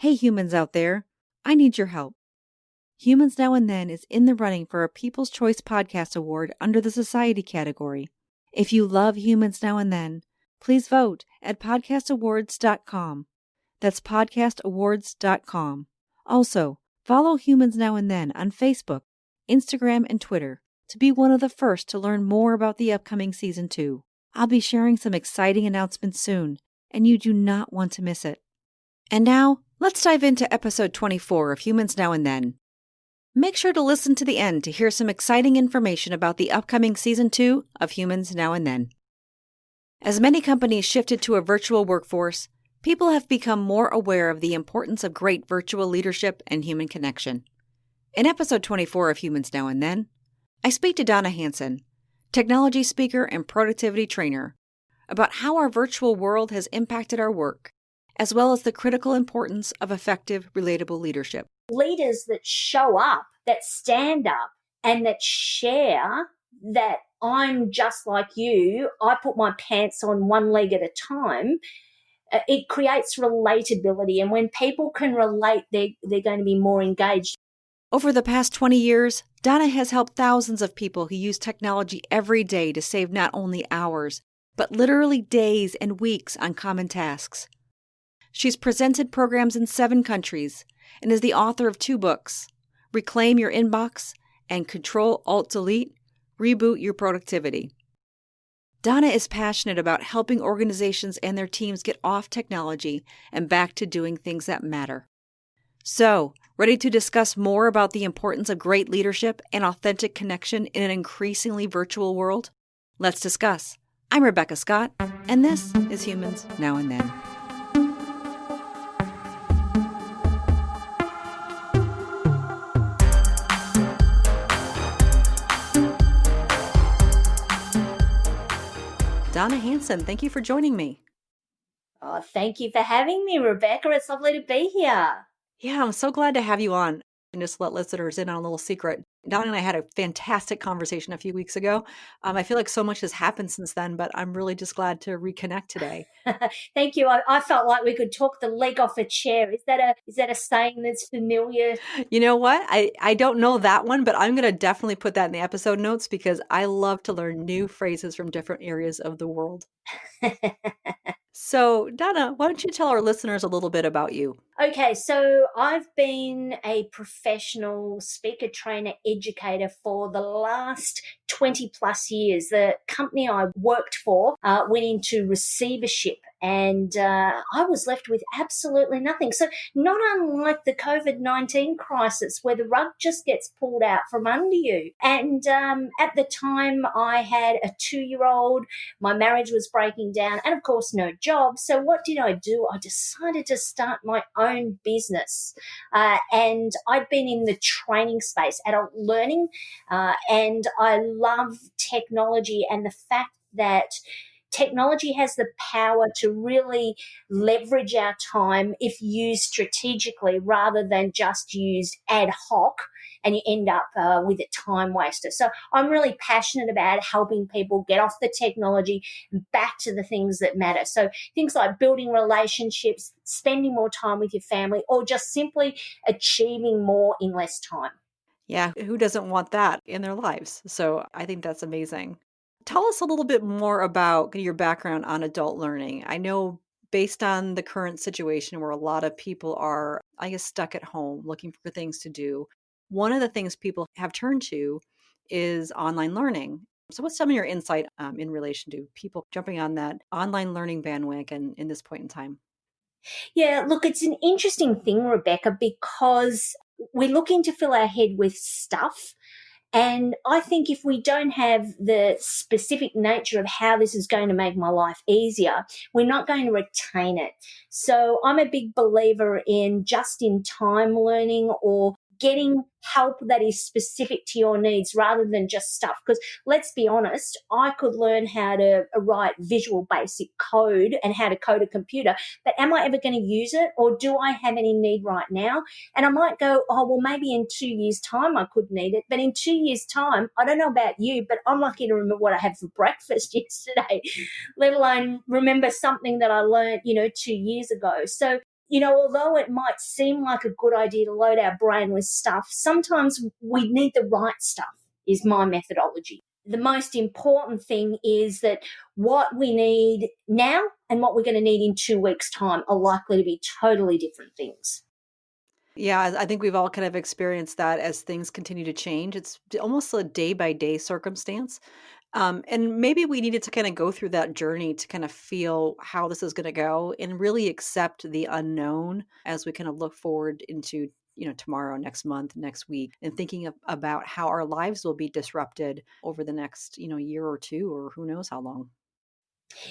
Hey humans out there, I need your help. Humans Now and Then is in the running for a People's Choice Podcast Award under the Society category. If you love Humans Now and Then, please vote at podcastawards.com. That's podcastawards.com. Also, follow Humans Now and Then on Facebook, Instagram, and Twitter to be one of the first to learn more about the upcoming Season 2. I'll be sharing some exciting announcements soon, and you do not want to miss it. And now, let's dive into episode 24 of Humans Now and Then. Make sure to listen to the end to hear some exciting information about the upcoming Season 2 of Humans Now and Then. As many companies shifted to a virtual workforce, people have become more aware of the importance of great virtual leadership and human connection. In episode 24 of Humans Now and Then, I speak to Donna Hanson, technology speaker and productivity trainer, about how our virtual world has impacted our work, as well as the critical importance of effective, relatable leadership. Leaders that show up, that stand up, and that share that I'm just like you, I put my pants on one leg at a time, it creates relatability. And when people can relate, they're going to be more engaged. Over the past 20 years, Donna has helped thousands of people who use technology every day to save not only hours, but literally days and weeks on common tasks. She's presented programs in 7 countries and is the author of 2 books, Reclaim Your Inbox and Control-Alt-Delete, Reboot Your Productivity. Donna is passionate about helping organizations and their teams get off technology and back to doing things that matter. So, ready to discuss more about the importance of great leadership and authentic connection in an increasingly virtual world? Let's discuss. I'm Rebecca Scott, and this is Humans Now and Then. Donna Hanson, thank you for joining me. Oh, thank you for having me, Rebecca. It's lovely to be here. Yeah, I'm so glad to have you on. And just let listeners in on a little secret. Donna and I had a fantastic conversation a few weeks ago. I feel like so much has happened since then, but I'm really just glad to reconnect today. Thank you. I felt like we could talk the leg off a chair. Is that a saying that's familiar? You know what? I don't know that one, but I'm going to definitely put that in the episode notes because I love to learn new phrases from different areas of the world. So, Donna, why don't you tell our listeners a little bit about you? Okay, so I've been a professional speaker, trainer, educator for the last 20 plus years. The company I worked for went into receivership and I was left with absolutely nothing. So not unlike the COVID-19 crisis where the rug just gets pulled out from under you. And at the time I had a 2-year-old, my marriage was breaking down and of course no job. So what did I do? I decided to start my own business. And I'd been in the training space, adult learning, and I love technology and the fact that technology has the power to really leverage our time if used strategically rather than just used ad hoc, and you end up with a time waster. So I'm really passionate about helping people get off the technology and back to the things that matter. So things like building relationships, spending more time with your family, or just simply achieving more in less time. Yeah, who doesn't want that in their lives? So I think that's amazing. Tell us a little bit more about your background on adult learning. I know based on the current situation where a lot of people are, I guess, stuck at home looking for things to do, one of the things people have turned to is online learning. So what's some of your insight in relation to people jumping on that online learning bandwagon in this point in time? Yeah, look, it's an interesting thing, Rebecca, because we're looking to fill our head with stuff. And I think if we don't have the specific nature of how this is going to make my life easier, we're not going to retain it. So I'm a big believer in just-in-time learning or getting help that is specific to your needs rather than just stuff. Because let's be honest, I could learn how to write Visual Basic code and how to code a computer, but am I ever going to use it, or do I have any need right now? And I might go, oh, well, maybe in 2 years' time I could need it, but in 2 years' time, I don't know about you, but I'm lucky to remember what I had for breakfast yesterday, let alone remember something that I learned, 2 years ago. So although it might seem like a good idea to load our brain with stuff, sometimes we need the right stuff, is my methodology. The most important thing is that what we need now and what we're going to need in 2 weeks' time are likely to be totally different things. Yeah, I think we've all kind of experienced that as things continue to change. It's almost a day by day circumstance. And maybe we needed to kind of go through that journey to kind of feel how this is going to go and really accept the unknown as we kind of look forward into, tomorrow, next month, next week, and thinking about how our lives will be disrupted over the next, year or two, or who knows how long.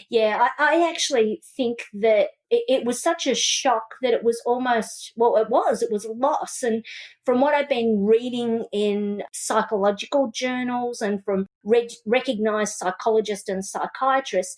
Yeah, I actually think that it was such a shock that it was almost, well, it was a loss. And from what I've been reading in psychological journals and from recognized psychologists and psychiatrists,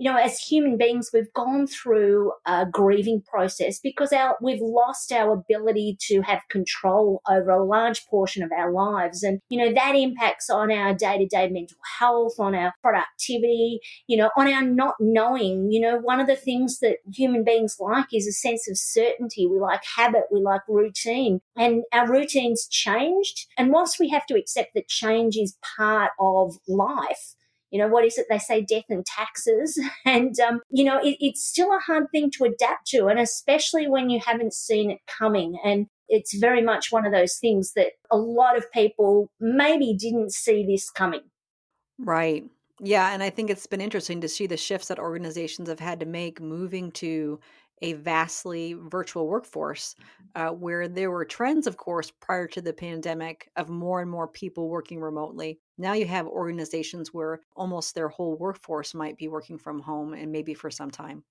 as human beings, we've gone through a grieving process because we've lost our ability to have control over a large portion of our lives. And, that impacts on our day-to-day mental health, on our productivity, on our not knowing. One of the things that human beings like is a sense of certainty. We like habit, we like routine, and our routines changed. And whilst we have to accept that change is part of life, what is it? They say death and taxes. And, it's still a hard thing to adapt to, and especially when you haven't seen it coming. And it's very much one of those things that a lot of people maybe didn't see this coming. Right. Yeah. And I think it's been interesting to see the shifts that organizations have had to make moving to a vastly virtual workforce, where there were trends, of course, prior to the pandemic of more and more people working remotely. Now you have organizations where almost their whole workforce might be working from home and maybe for some time.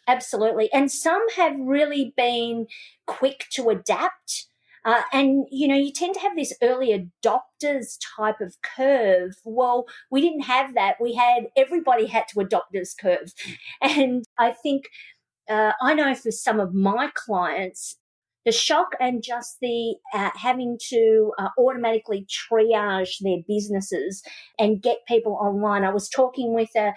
Absolutely. And some have really been quick to adapt. And, you tend to have this early adopters type of curve. Well, we didn't have that. Everybody had to adopt this curve. And I think, I know for some of my clients, the shock and just the having to automatically triage their businesses and get people online. I was talking with a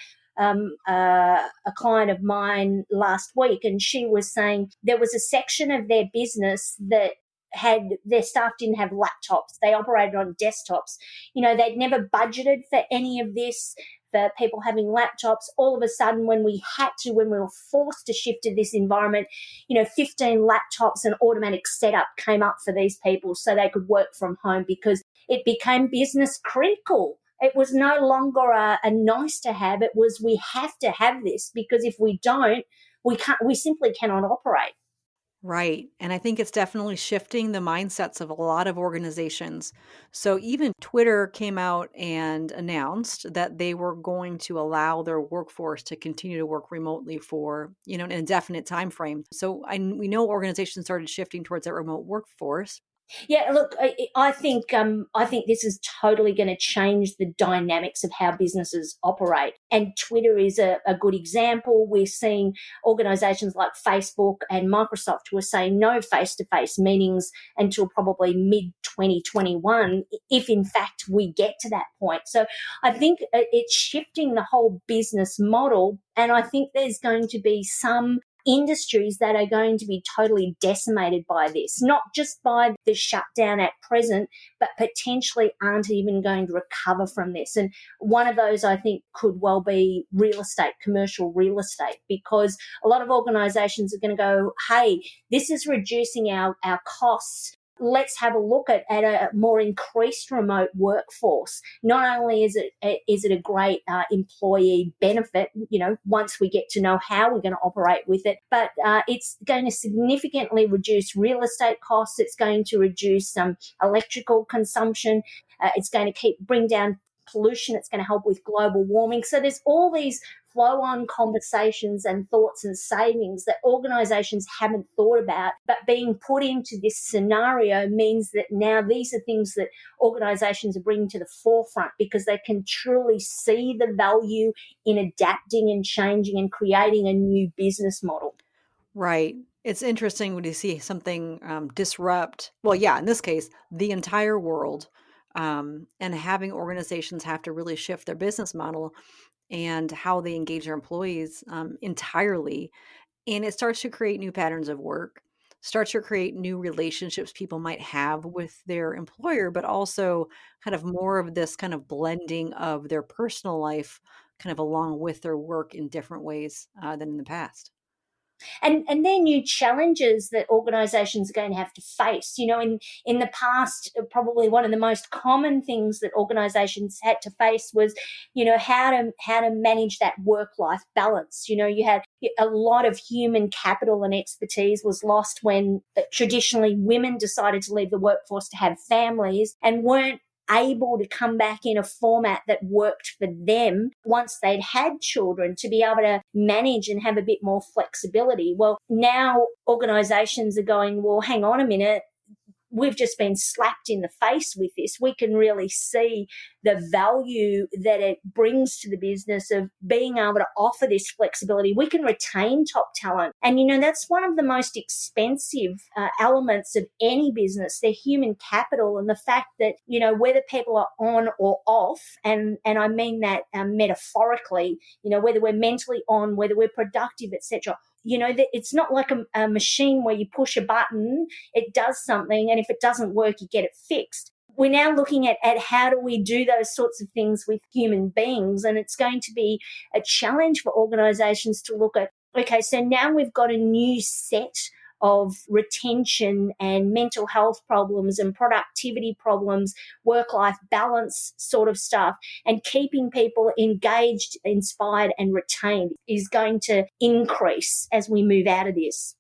client of mine last week, and she was saying there was a section of their business that had their staff didn't have laptops. They operated on desktops. They'd never budgeted for any of this, for people having laptops. All of a sudden, when we were forced to shift to this environment, 15 laptops and automatic setup came up for these people so they could work from home because it became business critical. It was no longer a nice to have. It was, we have to have this because if we don't, we simply cannot operate. Right. And I think it's definitely shifting the mindsets of a lot of organizations. So even Twitter came out and announced that they were going to allow their workforce to continue to work remotely for, an indefinite time frame. So we know organizations started shifting towards that remote workforce. Yeah, look, I think this is totally going to change the dynamics of how businesses operate, and Twitter is a good example. We're seeing organisations like Facebook and Microsoft who are saying no face-to-face meetings until probably mid-2021, if in fact we get to that point. So I think it's shifting the whole business model, and I think there's going to be some industries that are going to be totally decimated by this, not just by the shutdown at present, but potentially aren't even going to recover from this. And one of those, I think, could well be real estate, commercial real estate, because a lot of organizations are going to go, hey, this is reducing our costs. Let's have a look at a more increased remote workforce. Not only is it a great employee benefit, once we get to know how we're going to operate with it, but it's going to significantly reduce real estate costs. It's going to reduce some electrical consumption. It's going to bring down pollution. It's going to help with global warming. So there's all these flow-on conversations and thoughts and savings that organisations haven't thought about, but being put into this scenario means that now these are things that organisations are bringing to the forefront because they can truly see the value in adapting and changing and creating a new business model. Right. It's interesting when you see something disrupt, well, yeah, in this case, the entire world, and having organizations have to really shift their business model and how they engage their employees entirely. And it starts to create new patterns of work, starts to create new relationships people might have with their employer, but also kind of more of this kind of blending of their personal life kind of along with their work in different ways than in the past. And they're new challenges that organizations are going to have to face. In the past, probably one of the most common things that organizations had to face was, how to manage that work-life balance. You had a lot of human capital and expertise was lost when traditionally women decided to leave the workforce to have families and weren't able to come back in a format that worked for them once they'd had children, to be able to manage and have a bit more flexibility. Well, now organizations are going, well, hang on a minute, we've just been slapped in the face with this. We can really see the value that it brings to the business of being able to offer this flexibility. We can retain top talent. And, that's one of the most expensive elements of any business, their human capital, and the fact that, whether people are on or off, and I mean that metaphorically, whether we're mentally on, whether we're productive, etc. It's not like a machine where you push a button, it does something, and if it doesn't work, you get it fixed. We're now looking at how do we do those sorts of things with human beings, and it's going to be a challenge for organizations to look at, okay, so now we've got a new set of retention and mental health problems and productivity problems, work-life balance sort of stuff, and keeping people engaged, inspired, and retained is going to increase as we move out of this.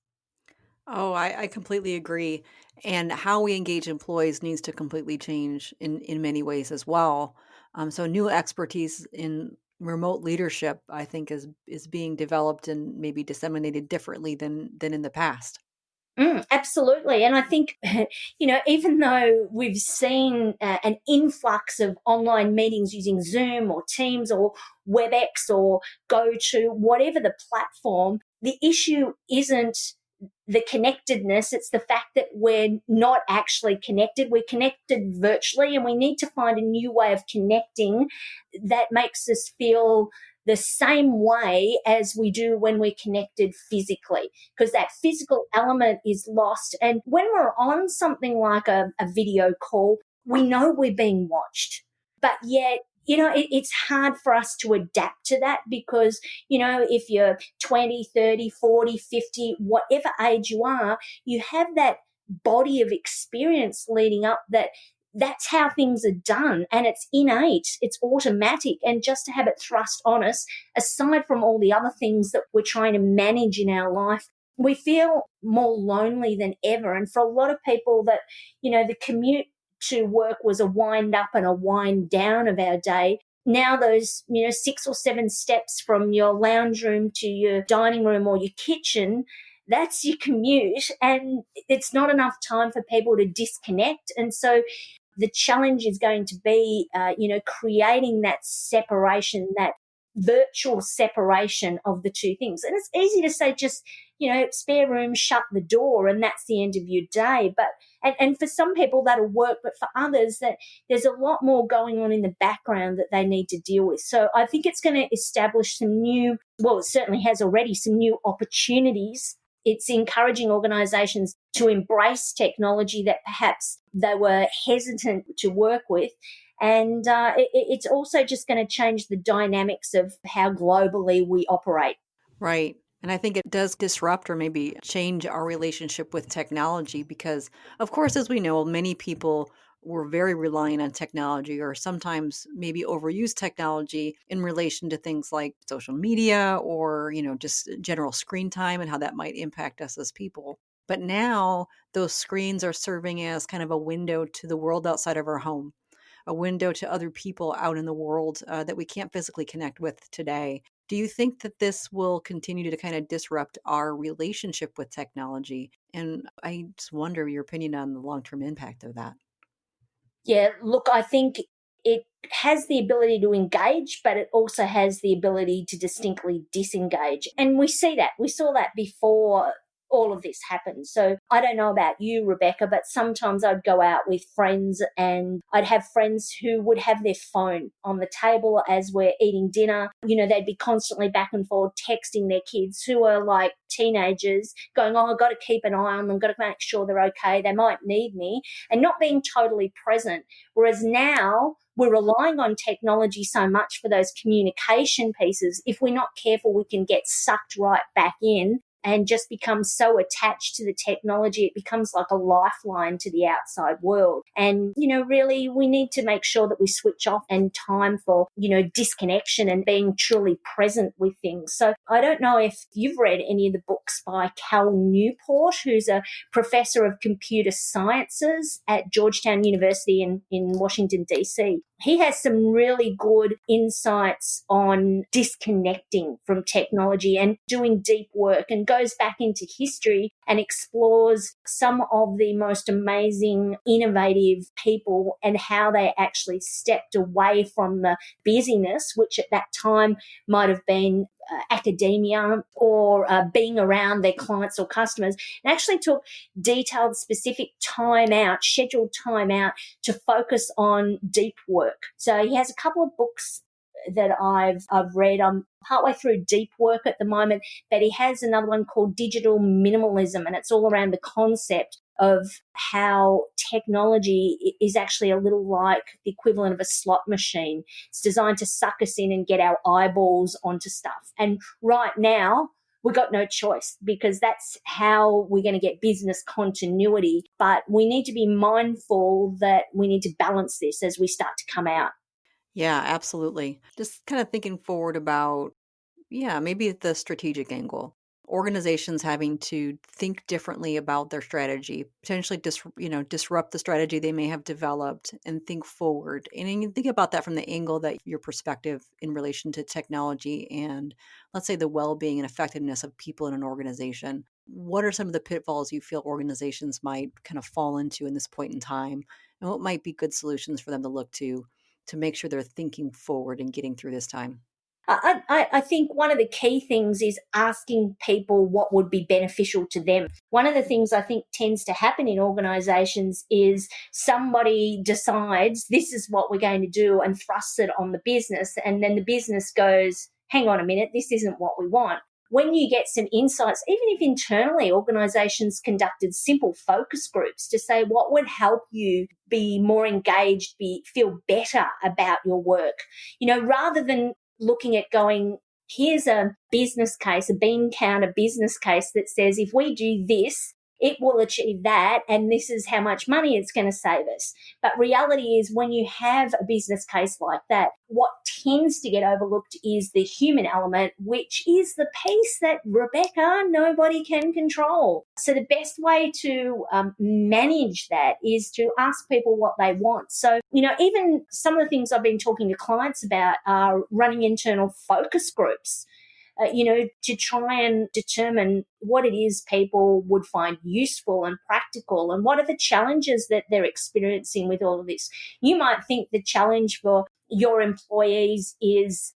Oh, I completely agree. And how we engage employees needs to completely change in many ways as well. So new expertise in remote leadership, I think, is being developed and maybe disseminated differently than in the past. Absolutely. And I think, even though we've seen an influx of online meetings using Zoom or Teams or WebEx or GoTo, whatever the platform, the issue isn't the connectedness. It's the fact that we're not actually connected. We're connected virtually, and we need to find a new way of connecting that makes us feel the same way as we do when we're connected physically, because that physical element is lost. And when we're on something like a video call, we know we're being watched, but yet, it's hard for us to adapt to that because, if you're 20, 30, 40, 50, whatever age you are, you have that body of experience leading up that's how things are done, and it's innate, it's automatic. And just to have it thrust on us, aside from all the other things that we're trying to manage in our life, we feel more lonely than ever. And for a lot of people that, the commute to work was a wind up and a wind down of our day. Now those, 6 or 7 steps from your lounge room to your dining room or your kitchen, that's your commute, and it's not enough time for people to disconnect. And so the challenge is going to be, creating that separation, that virtual separation of the two things. And it's easy to say just, spare room, shut the door, and that's the end of your day. But and for some people that'll work, but for others that there's a lot more going on in the background that they need to deal with. So I think it's going to establish some new, well, it certainly has already, some new opportunities. It's encouraging organisations to embrace technology that perhaps they were hesitant to work with. And it's also just going to change the dynamics of how globally we operate. Right. And I think it does disrupt or maybe change our relationship with technology because, of course, as we know, many people were very reliant on technology or sometimes maybe overuse technology in relation to things like social media or, just general screen time and how that might impact us as people. But now those screens are serving as kind of a window to the world outside of our home, a window to other people out in the world that we can't physically connect with today. Do you think that this will continue to kind of disrupt our relationship with technology? And I just wonder your opinion on the long-term impact of that. Yeah, look, I think it has the ability to engage, but it also has the ability to distinctly disengage. And we see that. We saw that before all of this happened. So I don't know about you, Rebecca, but sometimes I'd go out with friends and I'd have friends who would have their phone on the table as we're eating dinner. They'd be constantly back and forth texting their kids who are like teenagers going, I've got to keep an eye on them, got to make sure they're okay, they might need me, and not being totally present. Whereas now we're relying on technology so much for those communication pieces. If we're not careful, we can get sucked right back in and just become so attached to the technology, it becomes like a lifeline to the outside world. And, really we need to make sure that we switch off and time for, disconnection and being truly present with things. So I don't know if you've read any of the books by Cal Newport, who's a professor of computer sciences at Georgetown University in Washington, D.C. He has some really good insights on disconnecting from technology and doing deep work, and goes back into history and explores some of the most amazing, innovative people and how they actually stepped away from the busyness, which at that time might have been academia or being around their clients or customers, and actually took detailed, specific time out, scheduled time out to focus on deep work. So he has a couple of books that I've read. I'm partway through Deep Work at the moment, but he has another one called Digital Minimalism, and it's all around the concept of how technology is actually a little like the equivalent of a slot machine. It's designed to suck us in and get our eyeballs onto stuff. And right now, we've got no choice, because that's how we're going to get business continuity. But we need to be mindful that we need to balance this as we start to come out. Yeah, absolutely. Just kind of thinking forward about, maybe the strategic angle. Organizations having to think differently about their strategy, potentially disrupt the strategy they may have developed, and think forward. And you think about that from the angle that your perspective in relation to technology and, let's say, the well-being and effectiveness of people in an organization. What are some of the pitfalls you feel organizations might kind of fall into in this point in time? And what might be good solutions for them to look to make sure they're thinking forward and getting through this time? I think one of the key things is asking people what would be beneficial to them. One of the things I think tends to happen in organisations is somebody decides this is what we're going to do and thrusts it on the business, and then the business goes, hang on a minute, this isn't what we want. When you get some insights, even if internally organisations conducted simple focus groups to say what would help you be more engaged, feel better about your work, rather than looking at going, here's a business case, a bean counter business case that says if we do this, it will achieve that, and this is how much money it's going to save us. But reality is, when you have a business case like that, what tends to get overlooked is the human element, which is the piece that, Rebecca, nobody can control. So the best way to manage that is to ask people what they want. So, even some of the things I've been talking to clients about are running internal focus groups, to try and determine what it is people would find useful and practical, and what are the challenges that they're experiencing with all of this. You might think the challenge for your employees is,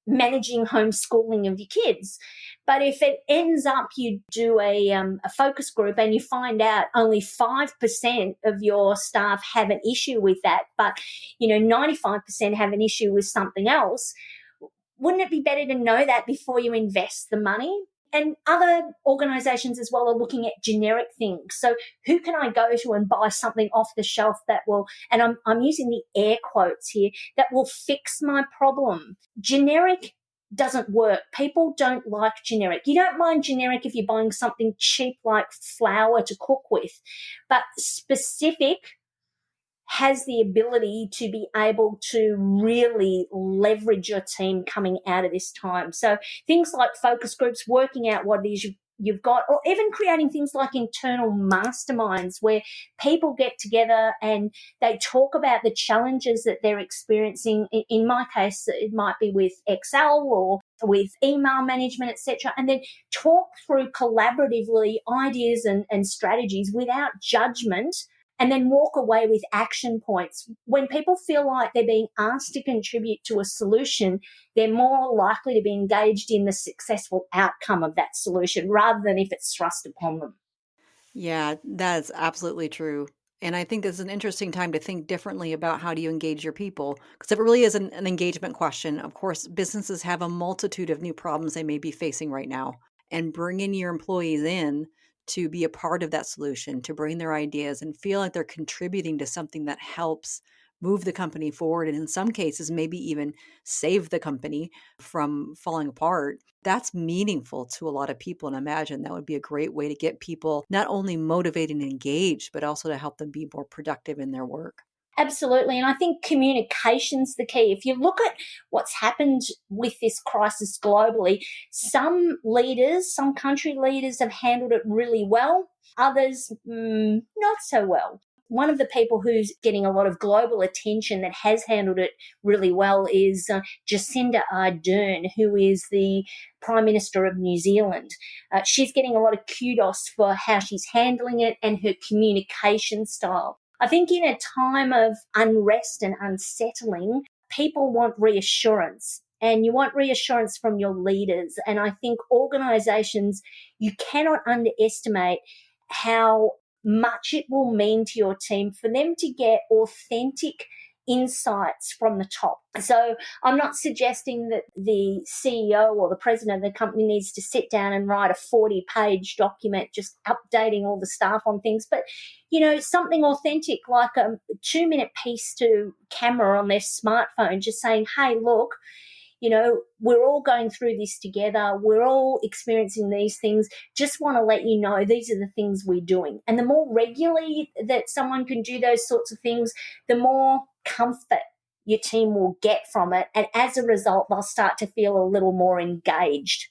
managing homeschooling of your kids. But if it ends up you do a focus group and you find out only 5% of your staff have an issue with that, but, 95% have an issue with something else, wouldn't it be better to know that before you invest the money? And other organisations as well are looking at generic things. So who can I go to and buy something off the shelf that will, and I'm using the air quotes here, that will fix my problem? Generic doesn't work. People don't like generic. You don't mind generic if you're buying something cheap like flour to cook with, but specific has the ability to be able to really leverage your team coming out of this time. So things like focus groups, working out what it is you've got, or even creating things like internal masterminds where people get together and they talk about the challenges that they're experiencing. In my case, it might be with Excel or with email management, etc., and then talk through collaboratively ideas and strategies without judgment, and then walk away with action points. When people feel like they're being asked to contribute to a solution, they're more likely to be engaged in the successful outcome of that solution rather than if it's thrust upon them. Yeah, that is absolutely true. And I think this is an interesting time to think differently about how do you engage your people, because it really is an engagement question. Of course, businesses have a multitude of new problems they may be facing right now, and bringing your employees in to be a part of that solution, to bring their ideas and feel like they're contributing to something that helps move the company forward, and in some cases, maybe even save the company from falling apart. That's meaningful to a lot of people. And imagine that would be a great way to get people not only motivated and engaged, but also to help them be more productive in their work. Absolutely. And I think communication's the key. If you look at what's happened with this crisis globally, some leaders, some country leaders have handled it really well, others not so well. One of the people who's getting a lot of global attention that has handled it really well is Jacinda Ardern, who is the Prime Minister of New Zealand. She's getting a lot of kudos for how she's handling it and her communication style. I think in a time of unrest and unsettling, people want reassurance, and you want reassurance from your leaders. And I think organizations, you cannot underestimate how much it will mean to your team for them to get authentic insights from the top. So I'm not suggesting that the CEO or the president of the company needs to sit down and write a 40-page document just updating all the staff on things, but something authentic like a 2-minute piece to camera on their smartphone just saying, hey, look, we're all going through this together. We're all experiencing these things. Just want to let you know these are the things we're doing. And the more regularly that someone can do those sorts of things, the more comfort your team will get from it. And as a result, they'll start to feel a little more engaged.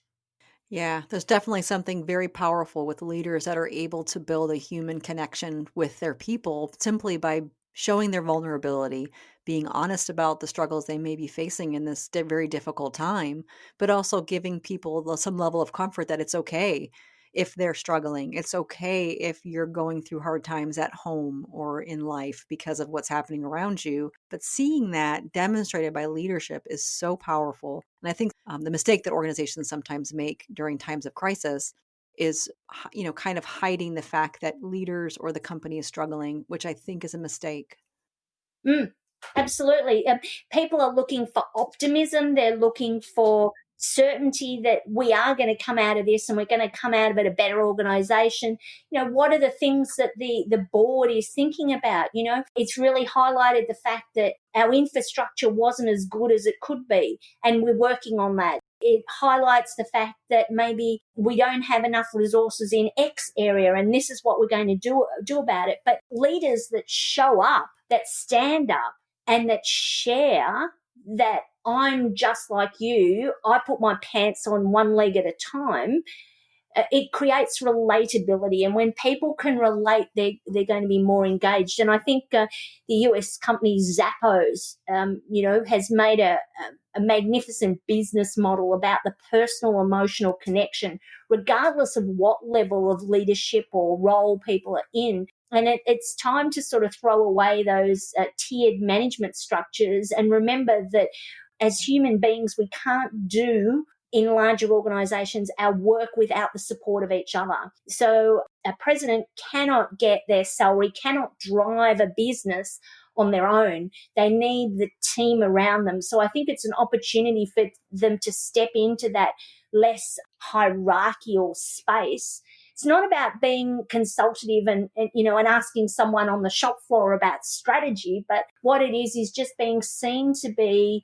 Yeah, there's definitely something very powerful with leaders that are able to build a human connection with their people simply by showing their vulnerability, being honest about the struggles they may be facing in this very difficult time, but also giving people some level of comfort that it's okay if they're struggling. It's okay if you're going through hard times at home or in life because of what's happening around you. But seeing that demonstrated by leadership is so powerful. And I think the mistake that organizations sometimes make during times of crisis is, kind of hiding the fact that leaders or the company is struggling, which I think is a mistake. Absolutely. People are looking for optimism. They're looking for certainty that we are going to come out of this and we're going to come out of it a better organization. What are the things that the board is thinking about? It's really highlighted the fact that our infrastructure wasn't as good as it could be, and we're working on that. It highlights the fact that maybe we don't have enough resources in X area, and this is what we're going to do about it. But leaders that show up, that stand up, and that share that I'm just like you, I put my pants on one leg at a time, it creates relatability. And when people can relate, they're going to be more engaged. And I think the US company Zappos, has made a magnificent business model about the personal emotional connection, regardless of what level of leadership or role people are in. And it's time to sort of throw away those tiered management structures and remember that as human beings, we can't do in larger organizations our work without the support of each other. So a president cannot get their salary, cannot drive a business on their own. They need the team around them. So I think it's an opportunity for them to step into that less hierarchical space. It's not about being consultative and asking someone on the shop floor about strategy, but what it is just being seen to be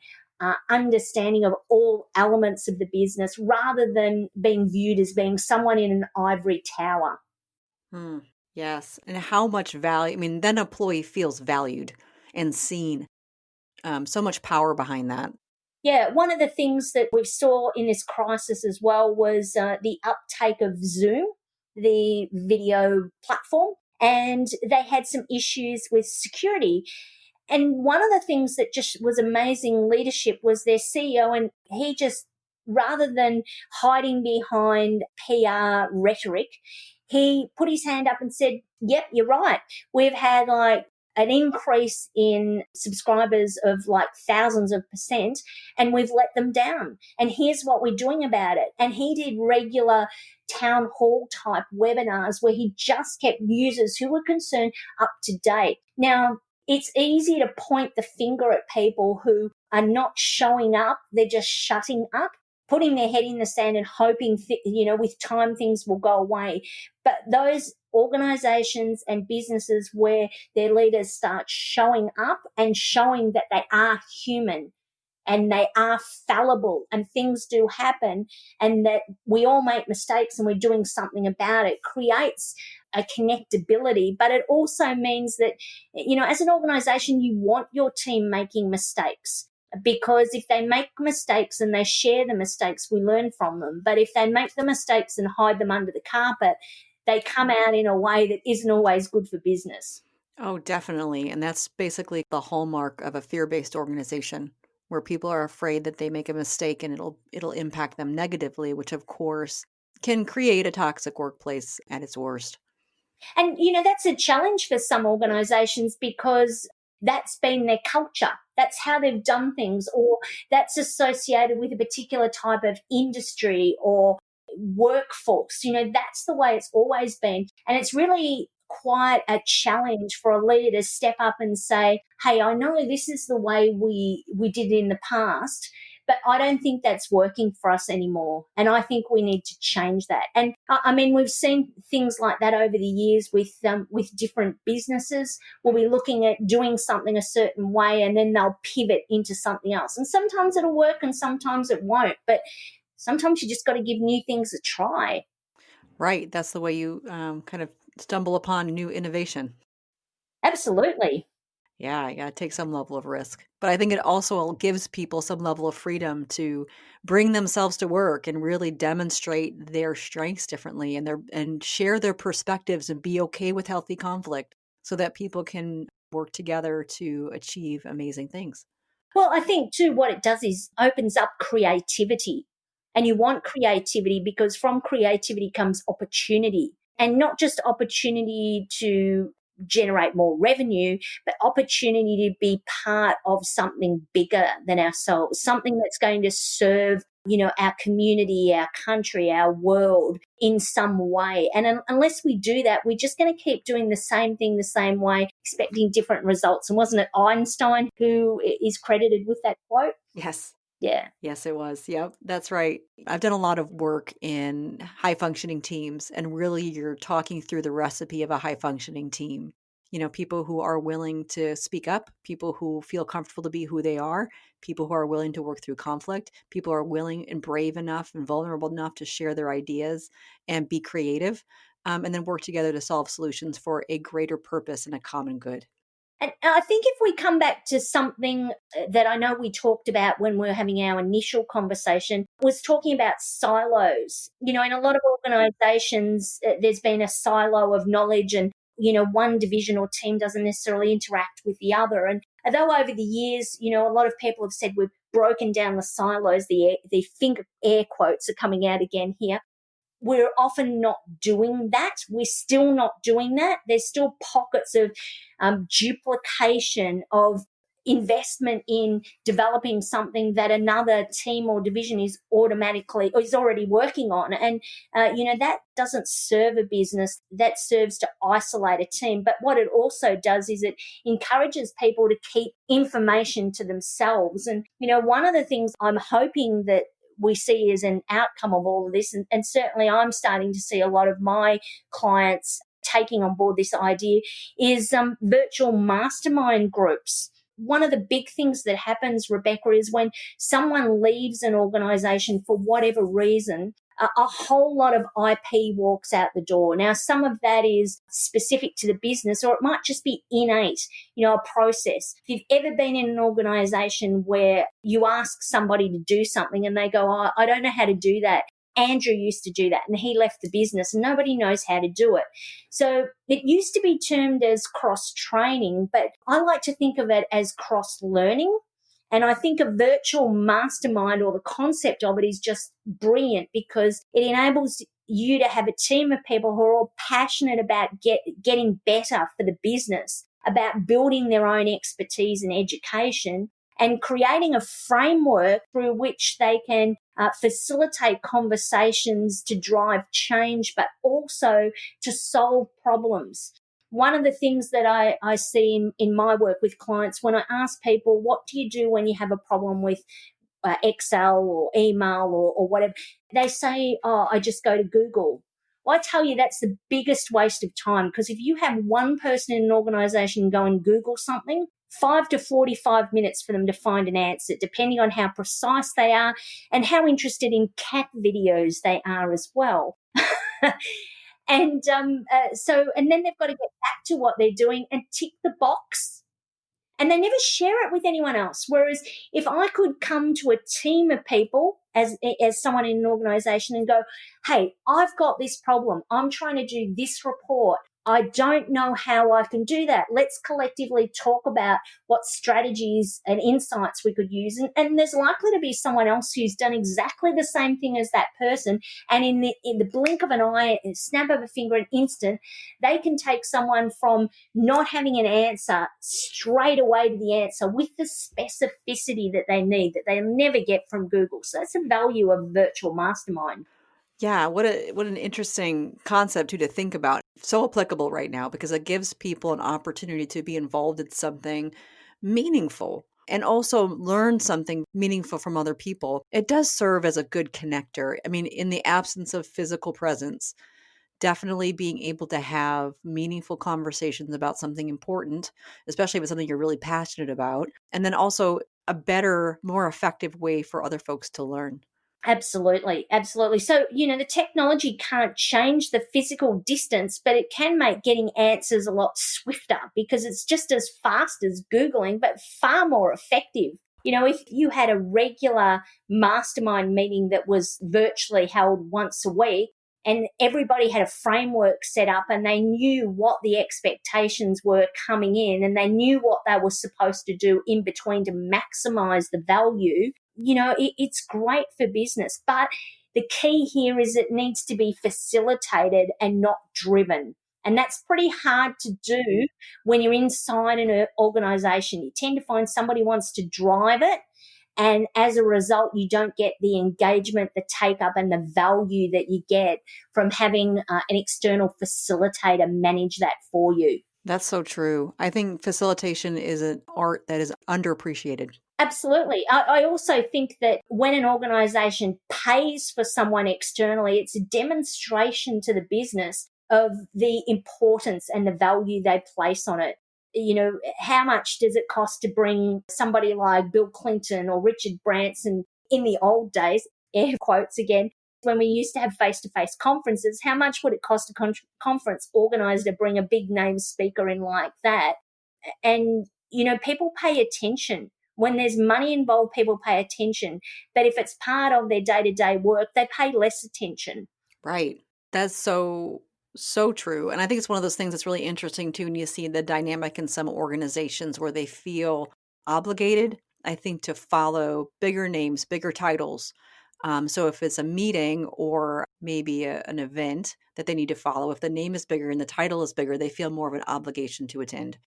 understanding of all elements of the business rather than being viewed as being someone in an ivory tower. Yes. And how much value, then an employee feels valued and seen. So much power behind that. Yeah, one of the things that we saw in this crisis as well was the uptake of Zoom, the video platform, and they had some issues with security. And one of the things that just was amazing leadership was their CEO, and he just, rather than hiding behind PR rhetoric, he put his hand up and said, yep, you're right. We've had like an increase in subscribers of like thousands of percent, and we've let them down. And here's what we're doing about it. And he did regular town hall type webinars where he just kept users who were concerned up to date. Now, it's easy to point the finger at people who are not showing up. They're just shutting up, putting their head in the sand and hoping, with time things will go away. But those organizations and businesses where their leaders start showing up and showing that they are human and they are fallible and things do happen and that we all make mistakes and we're doing something about it, creates a connectability. But it also means that, as an organization, you want your team making mistakes. Because if they make mistakes and they share the mistakes, we learn from them. But if they make the mistakes and hide them under the carpet, they come out in a way that isn't always good for business. Oh, definitely. And that's basically the hallmark of a fear-based organization, where people are afraid that they make a mistake and it'll impact them negatively, which of course can create a toxic workplace at its worst. And, that's a challenge for some organizations because that's been their culture. That's how they've done things, or that's associated with a particular type of industry or workforce. That's the way it's always been. And it's really quite a challenge for a leader to step up and say, hey, I know this is the way we did it in the past, but I don't think that's working for us anymore. And I think we need to change that. And we've seen things like that over the years with different businesses. We'll be looking at doing something a certain way and then they'll pivot into something else. And sometimes it'll work and sometimes it won't. But sometimes you just got to give new things a try. Right. That's the way you kind of stumble upon new innovation. Absolutely. Yeah, you got to take some level of risk. But I think it also gives people some level of freedom to bring themselves to work and really demonstrate their strengths differently and share their perspectives and be okay with healthy conflict so that people can work together to achieve amazing things. Well, I think too what it does is opens up creativity. And you want creativity because from creativity comes opportunity. And not just opportunity to generate more revenue, but opportunity to be part of something bigger than ourselves, something that's going to serve, our community, our country, our world in some way. And unless we do that, we're just going to keep doing the same thing the same way, expecting different results. And wasn't it Einstein who is credited with that quote? Yes. Yeah. Yes, it was. Yep, that's right. I've done a lot of work in high functioning teams, and really you're talking through the recipe of a high functioning team. People who are willing to speak up, people who feel comfortable to be who they are, people who are willing to work through conflict, people who are willing and brave enough and vulnerable enough to share their ideas and be creative, and then work together to solve solutions for a greater purpose and a common good. And I think if we come back to something that I know we talked about when we were having our initial conversation, was talking about silos. In a lot of organizations, there's been a silo of knowledge and, one division or team doesn't necessarily interact with the other. And although over the years, a lot of people have said we've broken down the silos, the finger air quotes are coming out again here. We're often not doing that. We're still not doing that. There's still pockets of duplication of investment in developing something that another team or division is already working on. And, that doesn't serve a business. That serves to isolate a team. But what it also does is it encourages people to keep information to themselves. And, one of the things I'm hoping that we see as an outcome of all of this, and certainly I'm starting to see a lot of my clients taking on board this idea, is virtual mastermind groups. One of the big things that happens, Rebecca, is when someone leaves an organization for whatever reason, a whole lot of IP walks out the door. Now, some of that is specific to the business, or it might just be innate, a process. If you've ever been in an organization where you ask somebody to do something and they go, oh, I don't know how to do that. Andrew used to do that and he left the business and nobody knows how to do it. So it used to be termed as cross-training, but I like to think of it as cross-learning. And I think a virtual mastermind, or the concept of it, is just brilliant because it enables you to have a team of people who are all passionate about getting better for the business, about building their own expertise and education, and creating a framework through which they can facilitate conversations to drive change, but also to solve problems. One of the things that I see in my work with clients, when I ask people, what do you do when you have a problem with Excel or email or whatever, they say, oh, I just go to Google. Well, I tell you, that's the biggest waste of time, because if you have one person in an organization go and Google something, 5 to 45 minutes for them to find an answer, depending on how precise they are and how interested in cat videos they are as well. And and then they've got to get back to what they're doing and tick the box. And they never share it with anyone else. Whereas if I could come to a team of people as someone in an organization and go, hey, I've got this problem. I'm trying to do this report. I don't know how I can do that. Let's collectively talk about what strategies and insights we could use. And there's likely to be someone else who's done exactly the same thing as that person. And in the blink of an eye, a snap of a finger, an instant, they can take someone from not having an answer straight away to the answer with the specificity that they need, that they'll never get from Google. So that's the value of virtual mastermind. Yeah, what an interesting concept too to think about. So applicable right now because it gives people an opportunity to be involved in something meaningful and also learn something meaningful from other people. It does serve as a good connector. I mean, in the absence of physical presence, definitely being able to have meaningful conversations about something important, especially if it's something you're really passionate about, and then also a better, more effective way for other folks to learn. Absolutely, absolutely. So, the technology can't change the physical distance, but it can make getting answers a lot swifter because it's just as fast as Googling, but far more effective. If you had a regular mastermind meeting that was virtually held once a week and everybody had a framework set up and they knew what the expectations were coming in and they knew what they were supposed to do in between to maximize the value, it's great for business. But the key here is it needs to be facilitated and not driven. And that's pretty hard to do when you're inside an organization. You tend to find somebody wants to drive it. And as a result, you don't get the engagement, the take up and the value that you get from having an external facilitator manage that for you. That's so true. I think facilitation is an art that is underappreciated. Absolutely. I also think that when an organization pays for someone externally, it's a demonstration to the business of the importance and the value they place on it. How much does it cost to bring somebody like Bill Clinton or Richard Branson in the old days, air quotes again, when we used to have face-to-face conferences, how much would it cost a conference organizer to bring a big name speaker in like that? And, people pay attention. When there's money involved, people pay attention. But if it's part of their day-to-day work, they pay less attention. Right. That's so true. And I think it's one of those things that's really interesting too. And you see the dynamic in some organizations where they feel obligated, I think, to follow bigger names, bigger titles. So if it's a meeting or maybe an event that they need to follow, if the name is bigger and the title is bigger, they feel more of an obligation to attend.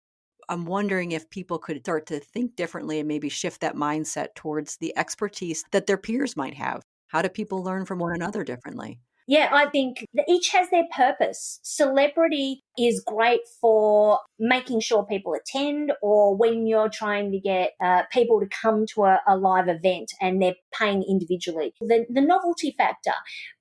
I'm wondering if people could start to think differently and maybe shift that mindset towards the expertise that their peers might have. How do people learn from one another differently? Yeah, I think each has their purpose. Celebrity is great for making sure people attend, or when you're trying to get people to come to a live event and they're paying individually. The novelty factor.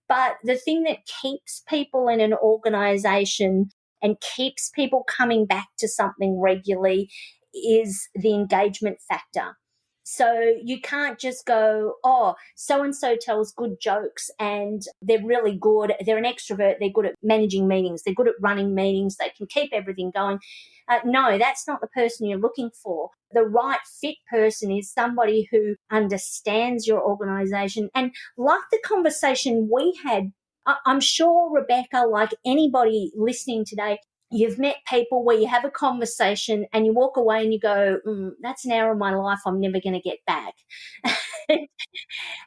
But the thing that keeps people in an organization and keeps people coming back to something regularly is the engagement factor. So you can't just go, oh, so-and-so tells good jokes and they're really good. They're an extrovert. They're good at managing meetings. They're good at running meetings. They can keep everything going. No, that's not the person you're looking for. The right fit person is somebody who understands your organization. And like the conversation we had, I'm sure, Rebecca, like anybody listening today, you've met people where you have a conversation and you walk away and you go, that's an hour of my life I'm never going to get back.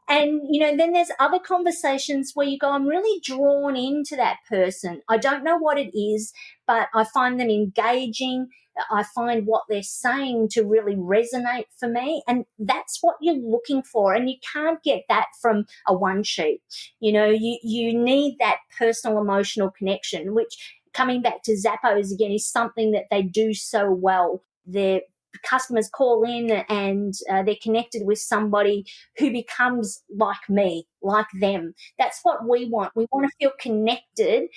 And, then there's other conversations where you go, I'm really drawn into that person. I don't know what it is, but I find them engaging. I find what they're saying to really resonate for me. And that's what you're looking for. And you can't get that from a one sheet. You need that personal emotional connection, which, coming back to Zappos again, is something that they do so well. Their customers call in and they're connected with somebody who becomes like me, like them. That's what we want. We want to feel connected.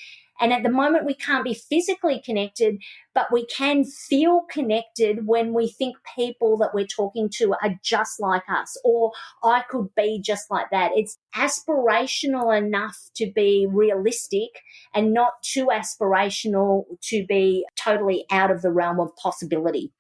And at the moment, we can't be physically connected, but we can feel connected when we think people that we're talking to are just like us, or I could be just like that. It's aspirational enough to be realistic and not too aspirational to be totally out of the realm of possibility.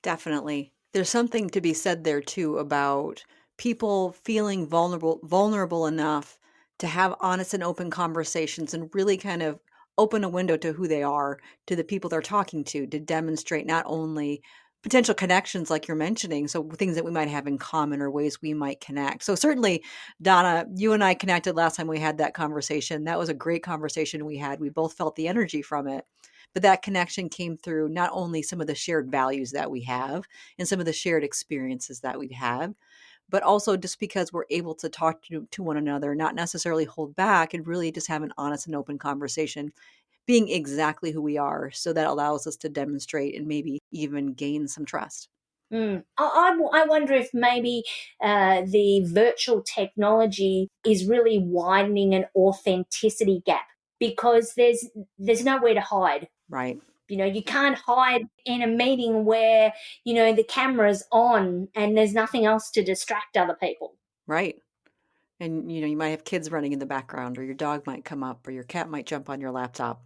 Definitely. There's something to be said there too about people feeling vulnerable enough to have honest and open conversations and really kind of open a window to who they are, to the people they're talking to demonstrate not only potential connections like you're mentioning, so things that we might have in common or ways we might connect. So certainly, Donna, you and I connected last time we had that conversation. That was a great conversation we had. We both felt the energy from it. But that connection came through not only some of the shared values that we have and some of the shared experiences that we have, but also just because we're able to talk to one another, not necessarily hold back and really just have an honest and open conversation, being exactly who we are. So that allows us to demonstrate and maybe even gain some trust. I wonder if maybe the virtual technology is really widening an authenticity gap, because there's nowhere to hide. Right. You can't hide in a meeting where, the camera's on and there's nothing else to distract other people. Right. And, you might have kids running in the background, or your dog might come up, or your cat might jump on your laptop.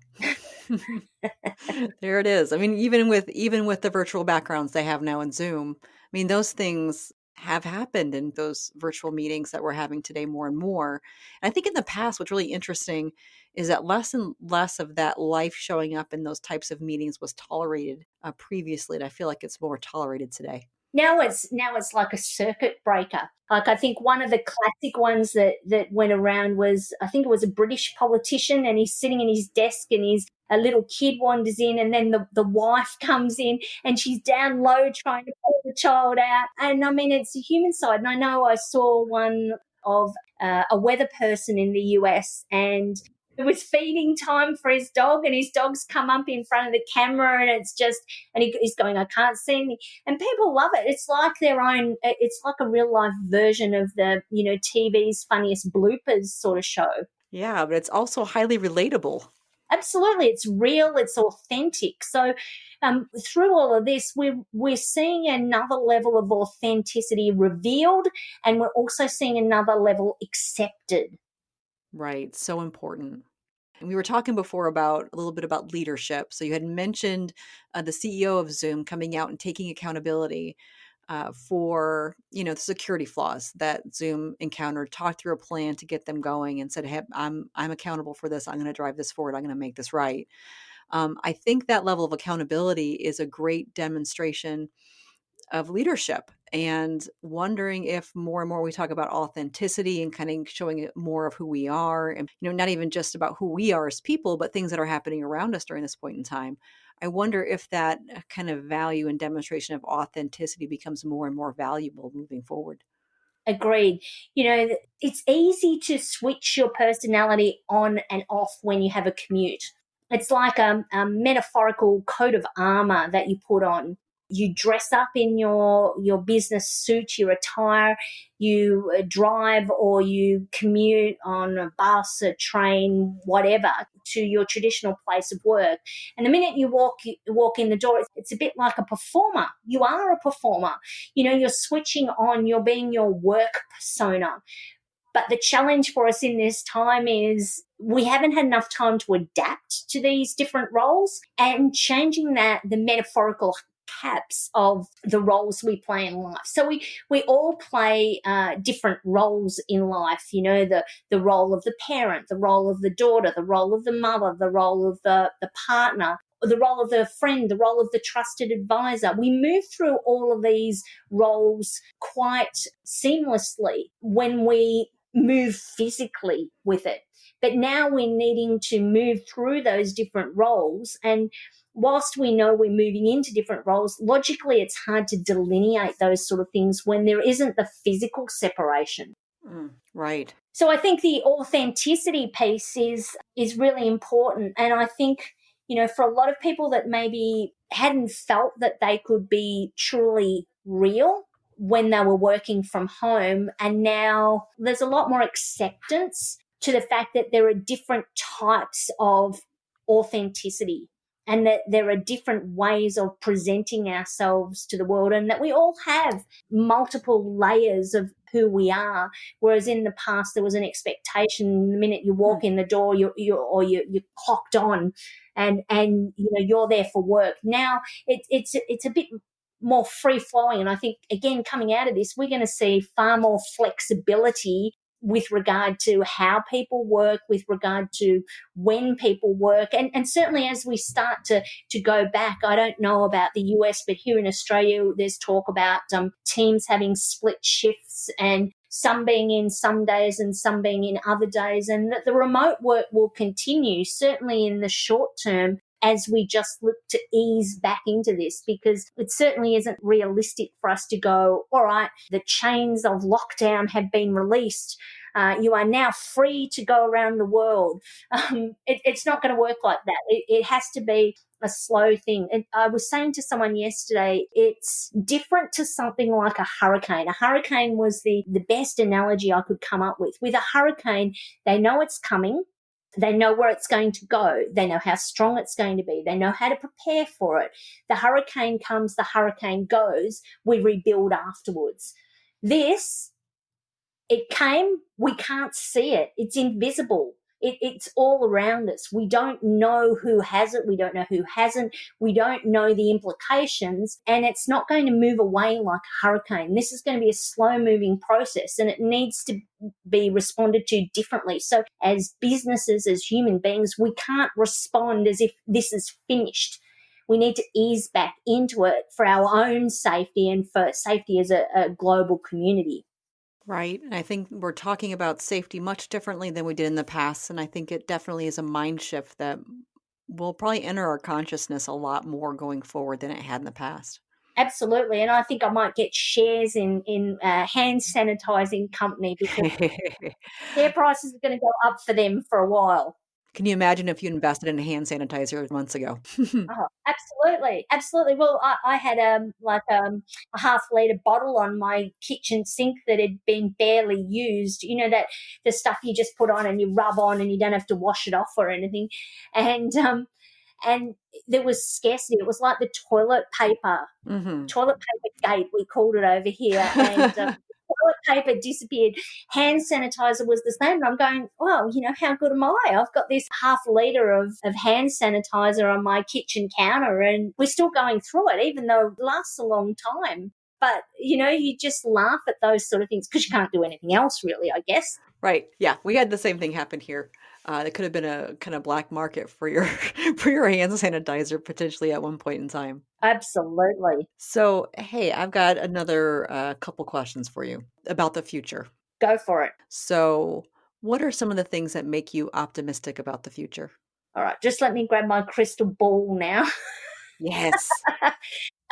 There it is. I mean, even with the virtual backgrounds they have now in Zoom, I mean, those things have happened in those virtual meetings that we're having today more and more. And I think in the past, what's really interesting is that less and less of that life showing up in those types of meetings was tolerated previously. And I feel like it's more tolerated today. Now it's like a circuit breaker. Like, I think one of the classic ones that went around was, I think it was a British politician, and he's sitting in his desk and a little kid wanders in, and then the wife comes in and she's down low trying to pull the child out. And I mean, it's a human side. And I know I saw one of a weather person in the US, and it was feeding time for his dog, and his dog's come up in front of the camera, and it's just, and he's going, I can't see anything. And people love it. It's like it's like a real life version of the, TV's funniest bloopers sort of show. Yeah, but it's also highly relatable. Absolutely. It's real. It's authentic. So through all of this, we're seeing another level of authenticity revealed, and we're also seeing another level accepted. Right. So important. And we were talking before about a little bit about leadership. So you had mentioned the CEO of Zoom coming out and taking accountability for, the security flaws that Zoom encountered, talked through a plan to get them going and said, hey, I'm accountable for this. I'm going to drive this forward. I'm going to make this right. I think that level of accountability is a great demonstration of leadership, and wondering if more and more we talk about authenticity and kind of showing more of who we are, and not even just about who we are as people, but things that are happening around us during this point in time. I wonder if that kind of value and demonstration of authenticity becomes more and more valuable moving forward. Agreed. It's easy to switch your personality on and off when you have a commute. It's like a metaphorical coat of armor that you put on. You dress up in your business suit, your attire, you drive or you commute on a bus, a train, whatever, to your traditional place of work. And the minute you walk in the door, it's a bit like a performer. You are a performer. You're switching on, you're being your work persona. But the challenge for us in this time is we haven't had enough time to adapt to these different roles, and changing the metaphorical caps of the roles we play in life. So we all play different roles in life, the role of the parent, the role of the daughter, the role of the mother, the role of the partner, the role of the friend, the role of the trusted advisor. We move through all of these roles quite seamlessly when we move physically with it. But now we're needing to move through those different roles. And whilst we know we're moving into different roles, logically it's hard to delineate those sort of things when there isn't the physical separation. Right. So I think the authenticity piece is really important. And I think, for a lot of people that maybe hadn't felt that they could be truly real when they were working from home, and now there's a lot more acceptance to the fact that there are different types of authenticity and that there are different ways of presenting ourselves to the world, and that we all have multiple layers of who we are, whereas in the past there was an expectation the minute you walk in the door you're clocked on and you're there for work. Now it's a bit more free flowing, and I think again coming out of this we're going to see far more flexibility with regard to how people work, with regard to when people work. And certainly as we start to go back, I don't know about the US, but here in Australia, there's talk about teams having split shifts and some being in some days and some being in other days, and that the remote work will continue, certainly in the short term, as we just look to ease back into this, because it certainly isn't realistic for us to go, all right, the chains of lockdown have been released. You are now free to go around the world. It's not going to work like that. It has to be a slow thing. And I was saying to someone yesterday, it's different to something like a hurricane. A hurricane was the best analogy I could come up with. With a hurricane, they know it's coming. They know where it's going to go. They know how strong it's going to be. They know how to prepare for it. The hurricane comes, the hurricane goes. We rebuild afterwards. This, it came, we can't see it. It's invisible. It's all around us. We don't know who has it. We don't know who hasn't. We don't know the implications, and it's not going to move away like a hurricane. This is going to be a slow-moving process, and it needs to be responded to differently. So as businesses, as human beings, we can't respond as if this is finished. We need to ease back into it for our own safety and for safety as a global community. Right. And I think we're talking about safety much differently than we did in the past. And I think it definitely is a mind shift that will probably enter our consciousness a lot more going forward than it had in the past. Absolutely. And I think I might get shares in hand sanitizing company, because their prices are going to go up for them for a while. Can you imagine if you invested in a hand sanitizer months ago? Oh, absolutely. Absolutely. Well, I had a half-litre bottle on my kitchen sink that had been barely used. You know, that the stuff you just put on and you rub on and you don't have to wash it off or anything. And there was scarcity. It was like the toilet paper gate, we called it over here. And toilet paper disappeared. Hand sanitizer was the same. And I'm going, well, how good am I? I've got this half litre of hand sanitizer on my kitchen counter, and we're still going through it, even though it lasts a long time. But, you just laugh at those sort of things because you can't do anything else really, I guess. Right. Yeah. We had the same thing happen here. There could have been a kind of black market for your for your hand sanitizer potentially at one point in time. Absolutely. So, hey, I've got another couple questions for you about the future. Go for it. So, what are some of the things that make you optimistic about the future? All right. Just let me grab my crystal ball now. Yes.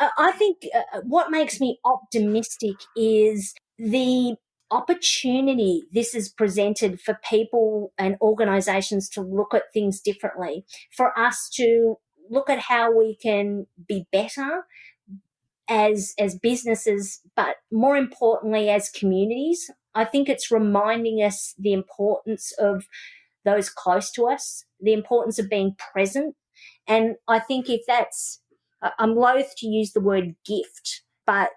I think what makes me optimistic is the opportunity this is presented for people and organizations to look at things differently, for us to look at how we can be better as businesses, but more importantly as communities. I think it's reminding us the importance of those close to us, the importance of being present. And I think if that's, I'm loath to use the word gift, but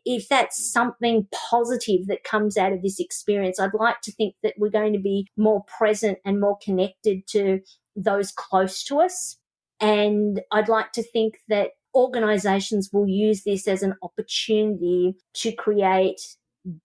if that's something positive that comes out of this experience, I'd like to think that we're going to be more present and more connected to those close to us. And I'd like to think that organizations will use this as an opportunity to create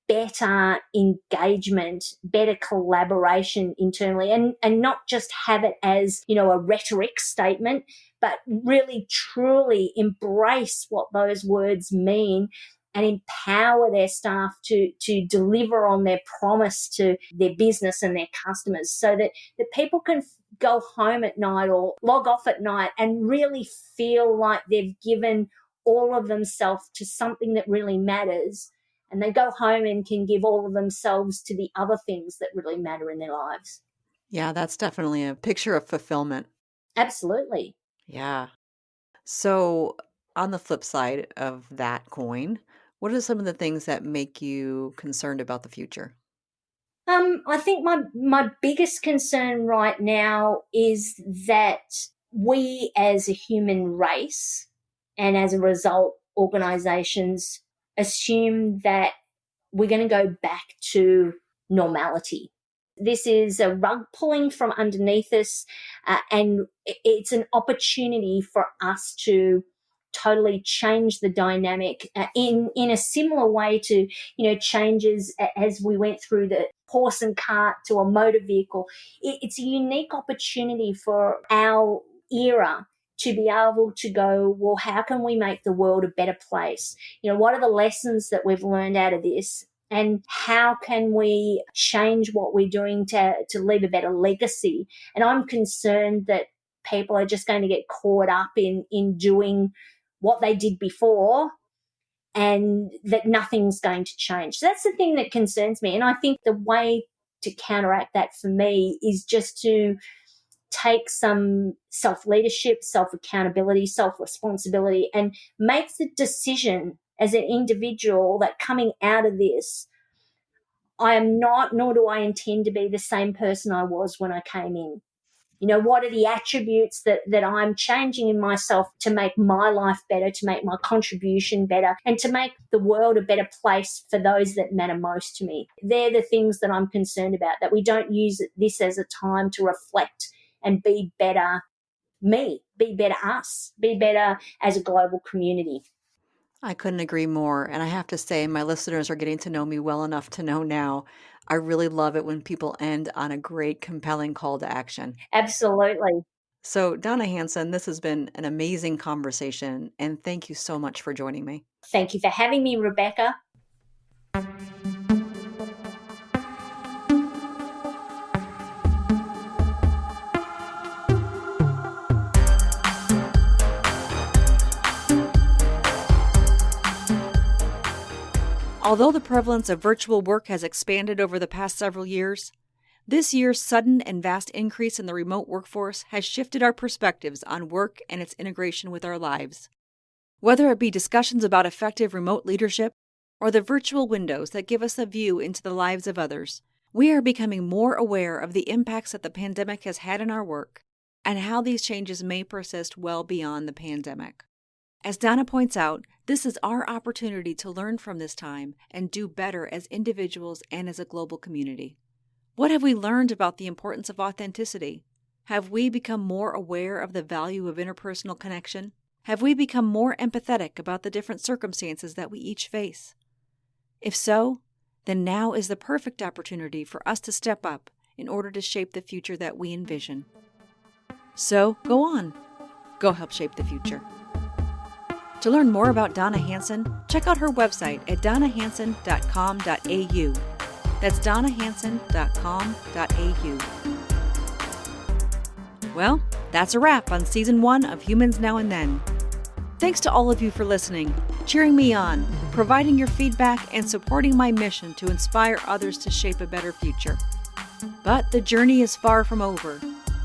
better engagement, better collaboration internally, and not just have it as, a rhetoric statement, but really truly embrace what those words mean and empower their staff to deliver on their promise to their business and their customers, so that people can go home at night or log off at night and really feel like they've given all of themselves to something that really matters. And they go home and can give all of themselves to the other things that really matter in their lives. Yeah, that's definitely a picture of fulfillment. Absolutely. Yeah. So on the flip side of that coin, what are some of the things that make you concerned about the future? I think my biggest concern right now is that we as a human race, and as a result, organizations, assume that we're going to go back to normality. This is a rug pulling from underneath us, and it's an opportunity for us to totally change the dynamic in a similar way to changes as we went through the horse and cart to a motor vehicle. It's a unique opportunity for our era to be able to go, well, how can we make the world a better place? What are the lessons that we've learned out of this? And how can we change what we're doing to leave a better legacy? And I'm concerned that people are just going to get caught up in doing what they did before, and that nothing's going to change. So that's the thing that concerns me. And I think the way to counteract that for me is just to take some self-leadership, self-accountability, self-responsibility, and make the decision as an individual that coming out of this, I am not, nor do I intend to be the same person I was when I came in. What are the attributes that I'm changing in myself to make my life better, to make my contribution better, and to make the world a better place for those that matter most to me? They're the things that I'm concerned about, that we don't use this as a time to reflect and be better me, be better us, be better as a global community. I couldn't agree more. And I have to say, my listeners are getting to know me well enough to know now. I really love it when people end on a great, compelling call to action. Absolutely. So, Donna Hanson, this has been an amazing conversation, and thank you so much for joining me. Thank you for having me, Rebecca. Although the prevalence of virtual work has expanded over the past several years, this year's sudden and vast increase in the remote workforce has shifted our perspectives on work and its integration with our lives. Whether it be discussions about effective remote leadership or the virtual windows that give us a view into the lives of others, we are becoming more aware of the impacts that the pandemic has had on our work and how these changes may persist well beyond the pandemic. As Donna points out, this is our opportunity to learn from this time and do better as individuals and as a global community. What have we learned about the importance of authenticity? Have we become more aware of the value of interpersonal connection? Have we become more empathetic about the different circumstances that we each face? If so, then now is the perfect opportunity for us to step up in order to shape the future that we envision. So, go on. Go help shape the future. To learn more about Donna Hanson, check out her website at donnahanson.com.au. That's donnahanson.com.au. Well, that's a wrap on Season 1 of Humans Now and Then. Thanks to all of you for listening, cheering me on, providing your feedback, and supporting my mission to inspire others to shape a better future. But the journey is far from over.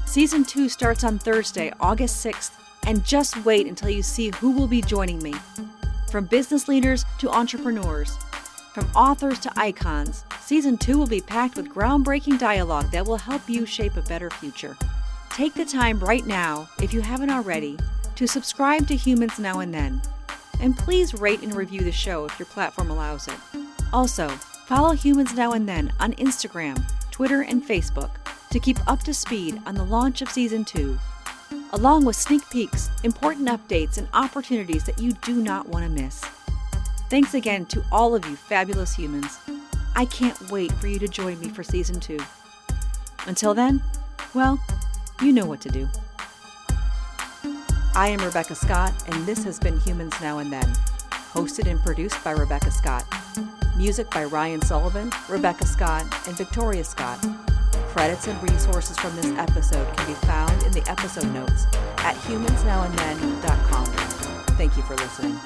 Season 2 starts on Thursday, August 6th, and just wait until you see who will be joining me. From business leaders to entrepreneurs, from authors to icons, Season 2 will be packed with groundbreaking dialogue that will help you shape a better future. Take the time right now, if you haven't already, to subscribe to Humans Now and Then. And please rate and review the show if your platform allows it. Also, follow Humans Now and Then on Instagram, Twitter, and Facebook to keep up to speed on the launch of Season 2. along with sneak peeks, important updates, and opportunities that you do not want to miss. Thanks again to all of you fabulous humans. I can't wait for you to join me for Season 2. Until then, well, you know what to do. I am Rebecca Scott, and this has been Humans Now and Then, hosted and produced by Rebecca Scott. Music by Ryan Sullivan, Rebecca Scott, and Victoria Scott. Credits and resources from this episode can be found in the episode notes at humansnowandthen.com. Thank you for listening.